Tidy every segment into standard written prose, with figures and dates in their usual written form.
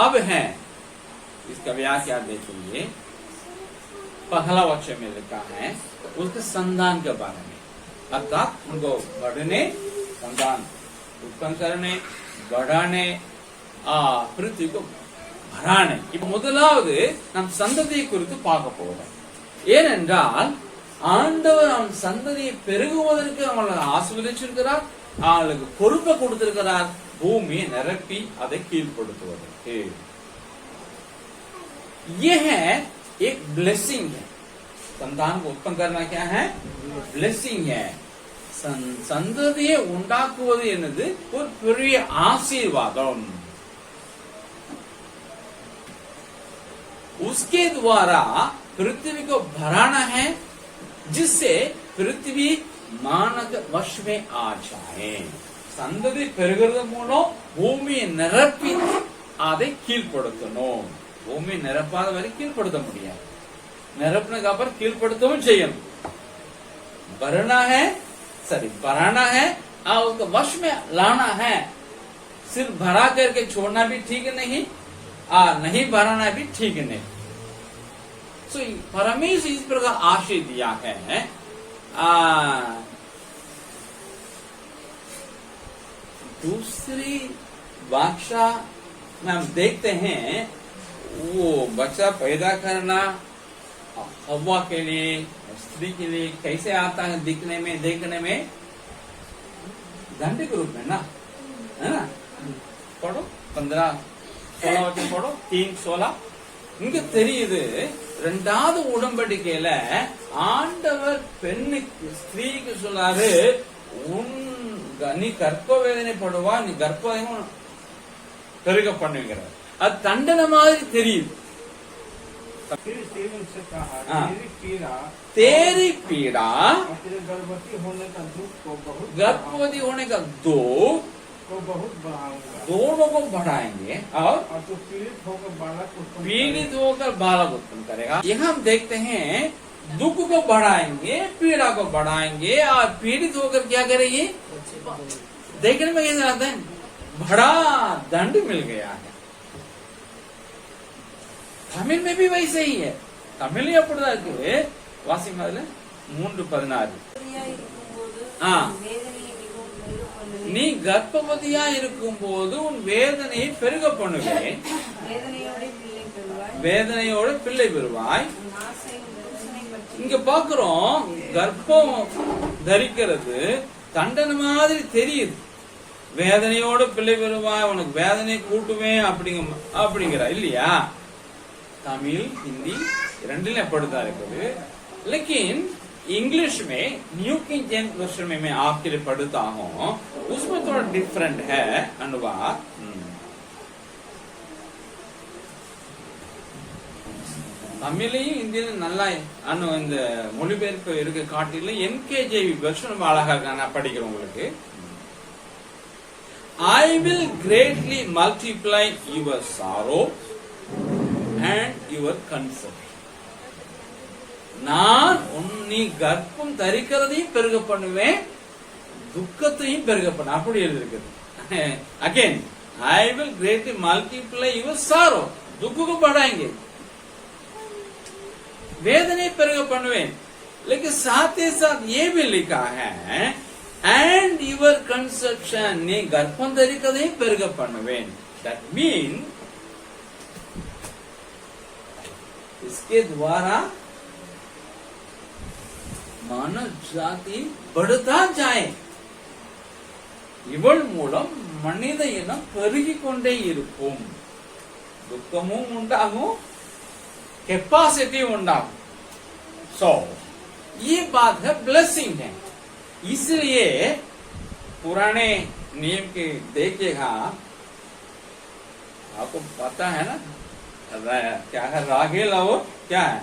अब है इसका व्याख्या देखेंगे। पहला वाक्य में लिखा है उसके संतान के बारे में, अर्थात उनको बढ़ने, संतान उत्पन्न करने, बढ़ाने, पृथ्वी को भराने। இப்ப முதலாவது நம் சந்ததியை குறித்து பார்க்க போறோம். ஏனென்றால் ஆண்டவர் அவன் சந்ததியை பெருகுவதற்கு அவங்களை ஆசீர்வதிச்சிருக்கிறார், அவளுக்கு பொறுப்பை கொடுத்திருக்கிறார், பூமியை நிரப்பி அதை கீழ்ப்படுத்துவதற்கு. यह एक ब्लेसिंग है। संतान को उत्पन्न करना क्या है? ब्लेसिंग है। संततिயை உண்டாக்குவது என்னது ஒரு பெரிய ஆசீர்வாதம். उसके द्वारा पृथ्वी को भराना है, जिससे पृथ्वी मानव वश में आ जाए. संतति பெருகிறது மூலம் பூமியை நிரப்பி அதை கீழ்ப்படுத்தணும். பூமி நிரப்பாத வரை கீழ்ப்படுத்த முடியாது, निरपने का पर कीழ்ப்படுத்தவும் செய்யணும். भरना है, भराना है और उसको वश में लाना है. सिर्फ भरा करके छोड़ना भी ठीक नहीं, नहीं भराना भी ठीक नहीं. सो परमेश्वर इस प्रकार आशीष दिया है. दूसरी भाषा में हम देखते हैं वो बच्चा पैदा करना हवा के लिए, स्त्री के लिए कैसे आता है दिखने में, देखने में दंड के रूप में ना, है ना. पढ़ो 15-16 வரைக்கும் पढ़ो 3:16. இங்க தெரியுது இரண்டாவது உடன்படிக்கையில ஆண்டவர் பெண்ணுக்கு, ஸ்திரீக்கு சொல்லாரு, நீ கர்ப்ப வேதனைப்படுவா, நீ கர்ப்பம் பெருக பண்ணுகிறார். அது தண்டனை மாதிரி தெரியுது. तेरी पीड़ा गर्भवती होने का दुख दोनों को बढ़ाएंगे और पीड़ित होकर बालक उत्पन्न करेगा. यहाँ हम देखते हैं दुख को बढ़ाएंगे, पीड़ा को बढ़ाएंगे और पीड़ित होकर क्या करेगी? देखने में कैसे आता है? बड़ा दंड मिल गया है. தமிழ் में भी वैसे ही है. தமிழ் அப்படிதான் இருக்கு. வாசிங்க அதுல 3:16. நீ கர்ப்பவதியா இருக்கும் போது உன் வேதனையை பெருக பண்ணுவேன், வேதனையோட பிள்ளை பெறுவாய். இங்க பாக்குறோம் கர்ப்பம் தரிக்கிறது தண்டனை மாதிரி தெரியுது. வேதனையோட பிள்ளை பெறுவாய், உனக்கு வேதனை கூட்டுவேன் அப்படிங்கிற இல்லையா. तमिल हिंदी ரெண்டிலும் அப்படிதான் இருக்குது. लेकिन इंग्लिश में न्यू किंग जेम्स वर्जन में मैं आपके लिए पढ़ता हूँ, उसमें थोड़ा डिफरेंट है अनुवाद. தமிழையும் இந்தியிலும் நல்லா இந்த மொழிபெயர்ப்பு இருக்க காட்டிலும் என்கேஜேவி வெர்ஷன் அழகாக நான் படிக்கிறேன் உங்களுக்கு. I will greatly multiply your sorrow and your conception. நான் நீ கர்ப்பம் தரிக்கிறதையும் பெருக பண்ணுவேன், துக்கத்தையும் பெருக பண்ண, அப்படி எழுதிருக்குது. Again, I will greatly multiply your sorrow. दुख को बढ़ाएंगे, वेदने பெருக பண்ணுவேன். लेकिन साथ ही साथ ये भी लिखा है and your conception, நீ கர்ப்பம் தரிக்கிறதையும் பெருக பண்ணுவேன். That means इसके द्वारा मानव जाति बढ़ता जाए. இவள் மூலம் மனித இனம் பெருகிக் கொண்டே இருக்கும். துக்கமும் உண்டாகும், कैपेसिटी उंडाகும். सो ये बात है, ब्लेसिंग है. इसलिए पुराने नियम के देखिएगा, आपको पता है ना क्या है, राहेल और क्या है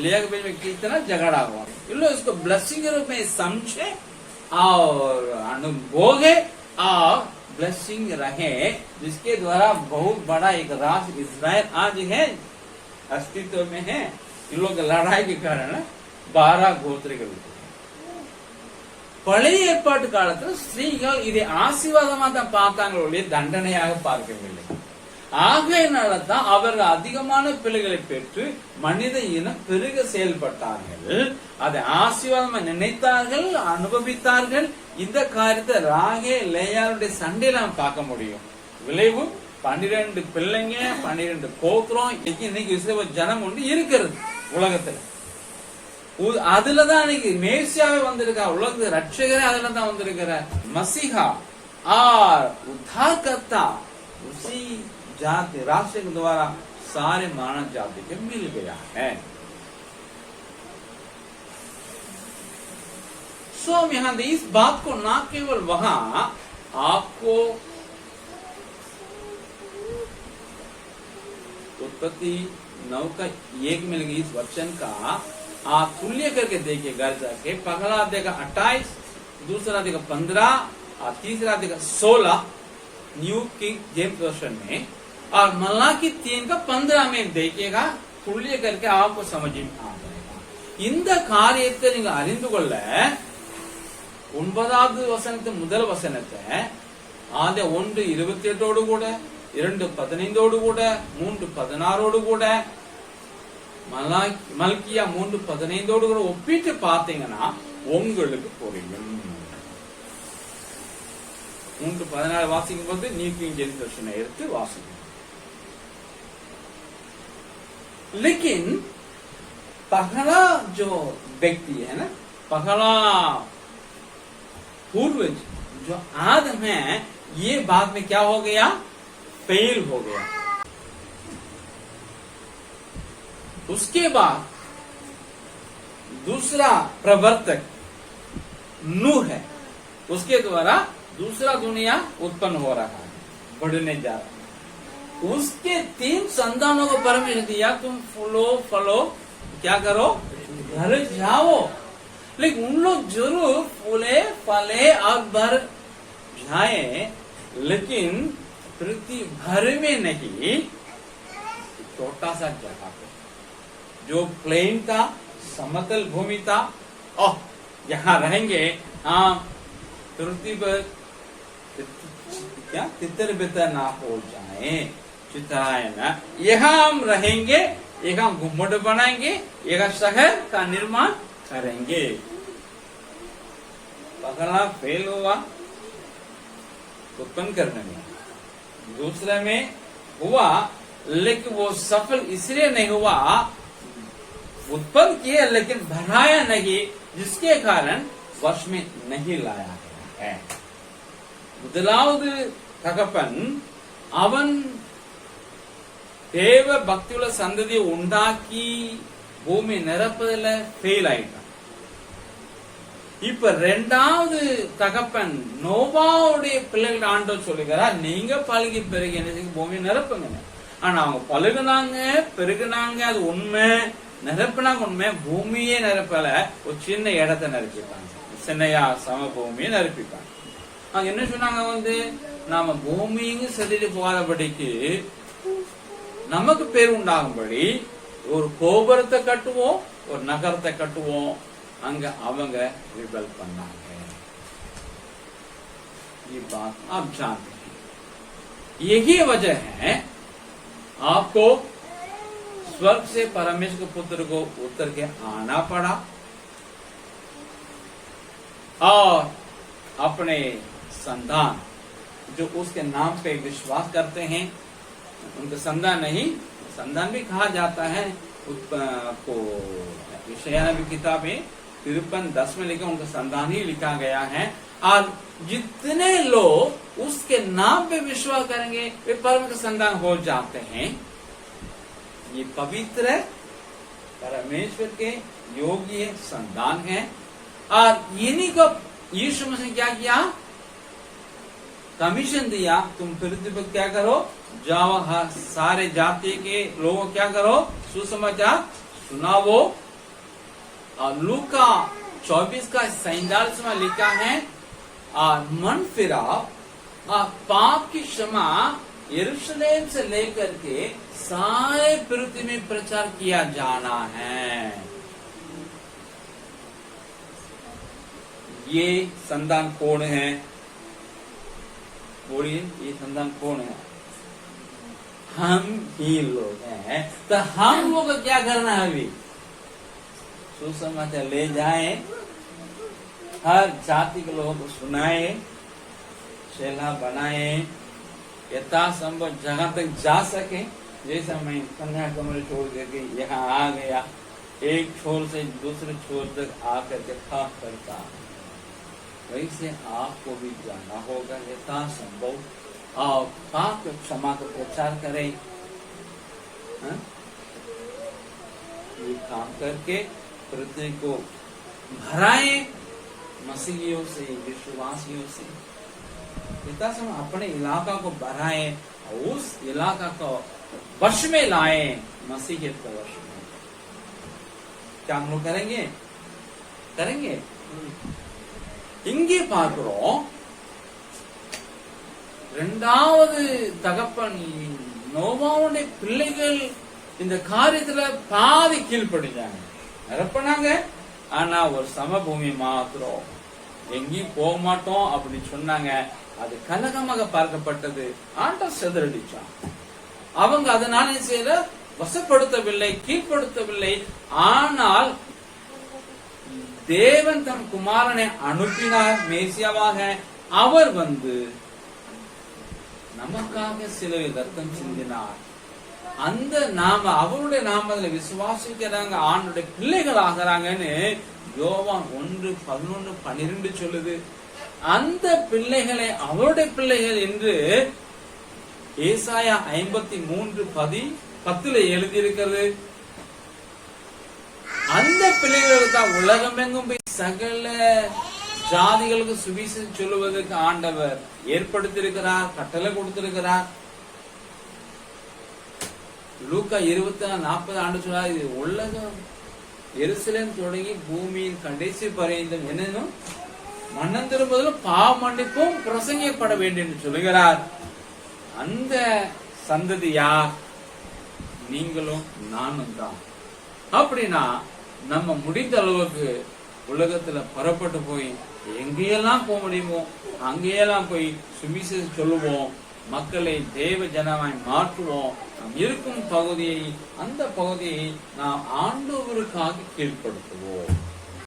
लिया के बीच में कितना झगड़ा हुआ. इन लोग इसको ब्लेसिंग के रूप में समझे और अनुभोगे और ब्लेसिंग रहे, जिसके द्वारा बहुत बड़ा एक राष्ट्र इस्राएल आज है, अस्तित्व में है. इन लोग लड़ाई के कारण 12 கோத்திரங்கள். பழைய ஏற்பாட்டு காலத்தில் ஸ்திரீகள் இதை ஆசீர்வாதமாக தான் பார்த்தாங்களே, தண்டனையாக பார்க்கவில்லை. ஆகையினால்தான் அவர்கள் அதிகமான பிள்ளைகளை பெற்று மனித இனம் பெருக செயல்பட்டார்கள். அதை ஆசீர்வாதமா நினைத்தார்கள், அனுபவித்தார்கள். இந்த காரியத்தை ராகே லேயாளுடைய சண்டையில நாம் பார்க்க முடியும். விளைவு 12 பிள்ளைங்க, 12 கோத்திரம். இன்னைக்கு இஸ்ரவேல் ஜனம் ஒன்று இருக்கிறது உலகத்துல. அதுலதான் இன்னைக்கு மேசியாவே வந்திருக்கா, உலக ரட்சகரே அதுல தான் வந்திருக்கிறார். मसीहा और उद्धारकर्ता उसी जाति राष्ट्र के द्वारा सारे मानव जाति के मिल गया है। सो हम यहाँ इस बात को ना केवल वहां आपको उत्पत्ति 9 का 1 मिल गई, इस वचन का आप तुल्य करके देखिए घर जाके। पहला अध्याय का 28, दूसरा अध्याय का 15 और तीसरा अध्याय का 16 न्यू किंग जेम्स वर्जन में, और मलाकी 3 का 15 में देखिएगा। तुल्य करके आपको समझ में आ जाएगा। இந்த காரியத்தை நீங்க அறிந்து கொள்ள 9வது வசனத்து முதல் வசனத்தை ஆதி 1:28 கூட, 2:15 கூட, 3:16 கூட, மல்கியா 3:15 கூட ஒப்பிட்டு பார்த்தீங்கன்னா உங்களுக்கு புரியும். 3:14 வாசிக்கும் போது நியூ கிங் जेम्स वर्जन எடுத்து वासिकணும். लेकिन पहला जो व्यक्ति है ना, पहला पूर्वज जो आदम है, ये बाद में क्या हो गया? फेल हो गया। उसके बाद दूसरा प्रवर्तक नूह है, उसके द्वारा दूसरा दुनिया उत्पन्न हो रहा है, बढ़ने जा रहा है। उसके 3 संतानों को परमेश्वर दिया, तुम फलो क्या करो, घर जाओ। लेकिन उन लोग जरूर फूले फले और भर जाए, लेकिन पृथ्वी भर में नहीं, छोटा सा जगह पे जो प्लेन था, समतल भूमि था, यहाँ रहेंगे। हाँ, पृथ्वी पर क्या तितर बितर ना हो जाए, चित्राए ना, यहाँ हम रहेंगे, यहाँ गुम्बद बनाएंगे, यहाँ शहर का निर्माण करेंगे। पहला फेल हुआ उत्पन्न करने में, दूसरे में हुआ लेकिन वो सफल इसलिए नहीं हुआ, उत्पन्न किए लेकिन भराया नहीं, जिसके कारण वर्ष में नहीं लाया गया है। முதலாவது தகப்பன் அவன் தேவ பக்தியுள்ள சந்ததியை உண்டாக்கி பூமி நிரப்பதில் ஃபெயில் ஆயிட்டான். இப்ப 2வது தகப்பன் நோவாவுடைய பிள்ளைகள் ஆண்டவர் சொல்லுகிறார், நீங்க பழுகி பெருகி என்ன பூமி நிரப்புங்க. ஆனா அவங்க பழுகுனாங்க, பெருகுனாங்க, அது உண்மை, நிரப்புனாங்க உண்மை, பூமியே நிரப்பல, ஒரு சின்ன இடத்தை நிரப்பிப்பாங்க, சின்னையா சம பூமியை நிரப்பிப்பாங்க. அவங்க என்ன சொன்னாங்க, நாம பூமியும் செதிட்டு போகாதபடிக்கு நமக்கு பேர் உண்டாகும்படி ஒரு கோபுரத்தை கட்டுவோம், ஒரு நகரத்தை கட்டுவோம். அங்க அவங்க ரிபல் பண்ணாங்க. ये बात आप जानते हैं। यही वजह है आपको स्वर्ग से परमेश्वर के पुत्र को उतर के आना पड़ा और अपने संतान जो उसके नाम पे विश्वास करते हैं, उनका संतान नहीं, संतान भी कहा जाता है को यशायाह की किताब में 53:10 में लिखा, उनका संतान ही लिखा गया है। और जितने लोग उसके नाम पे विश्वास करेंगे वे परम के संतान हो जाते हैं। ये पवित्र परमेश्वर के योग्य संतान है। और इन्हीं को यीशु मसीह क्या किया, कमीशन दिया, तुम पृथ्वी पर क्या करो, जाओ, सारे जाति के लोगों क्या करो, सुसमाचार सुनाओ। और लूका 24 का 47 में लिखा है, और मन फिराओ और पाप की क्षमा यरूशलेम से लेकर के सारे पृथ्वी में प्रचार किया जाना है। ये संतान कौन है, बोलिए, ये संतान कौन है? हम ही लोग हैं, तो हम लोग को क्या करना है? अभी सुसमाचार ले जाए, हर जाति के लोगों को सुनाए, शैला बनाए, यथासंभव जहां तक जा सके। जैसा मैं कन्याकुमारी छोड़ करके यहाँ आ गया, एक छोर से दूसरे छोर तक आकर के था करता, वैसे आपको भी जाना होगा। यथासंभव आप पाप क्षमा का प्रचार करें, ये काम करके पृथ्वी को भराए मसीहियों से, विश्वासियों से। यथासंभव अपने इलाका को बढ़ाए, उस इलाका को वश में लाए, मसीहियत को वश में। क्या हम लोग करेंगे? करेंगे। இங்கே பார்க்கிறோம், இரண்டாவது தகப்பன் நோவாவுடைய பிள்ளைகள் இந்த காரியத்துல பாதி கீழ்ப்படிஞ்சாங்க, நிரப்பினாங்க. ஆனா ஒரு சமபூமி மாத்திரம் எங்கேயும் போக மாட்டோம் அப்படி சொன்னாங்க. அது கலகமாக பார்க்கப்பட்டது. ஆண்டவர் சிதறடிச்சான். அவங்க அதனால செய்த வசப்படுத்தவில்லை, கீழ்ப்படுத்தவில்லை. ஆனால் தேவன் தம் குமாரனை அனுப்பினார் மேசியாவாக. அவர் வந்து நமக்காக சிலுவை ரத்தம் சிந்தினார். அந்த நாம அவருடைய நாமத்துல விசுவாசிக்கிறாங்க, ஆண்டுடைய பிள்ளைகள் ஆகிறாங்கன்னு யோவான் 1:11-12 சொல்லுது. அந்த பிள்ளைகளை அவருடைய பிள்ளைகள் என்று ஏசாயா 53:10 எழுதியிருக்கிறது. அந்த பிள்ளைகளுக்கு தான் உலகமெங்கும் போய் சகல ஜாதிகளுக்கு சுவிசேஷம் சொல்லுவதற்கு ஆண்டவர் ஏற்படுத்தியிருக்கிறார், கட்டளை கொடுத்திருக்கிறார். லூக்கா 24:40 ஆண்டு சொன்னார், இது உலகம் எருசலேம் தொடங்கி பூமியின் கடைசி பரியந்தம் என்னன்னு மன்னன் திரும்புவதிலும் பாவ மன்னிப்பும் பிரசங்கிக்கப்பட வேண்டும் என்று சொல்லுகிறார். அந்த சந்ததி யார்? நீங்களும் நானும் தான். அப்படின்னா நம்ம முடிந்த அளவுக்கு உலகத்துல புறப்பட்டு போய் எங்கேயெல்லாம் போக முடியுமோ அங்கேயெல்லாம் போய் சுவிசேஷம் சொல்லுவோம், மக்களை தேவ ஜனமாய் மாற்றுவோம். நாம் இருக்கும் பகுதியை, அந்த பகுதியை நாம் ஆண்டவருக்காக கீழ்ப்படுத்துவோம்.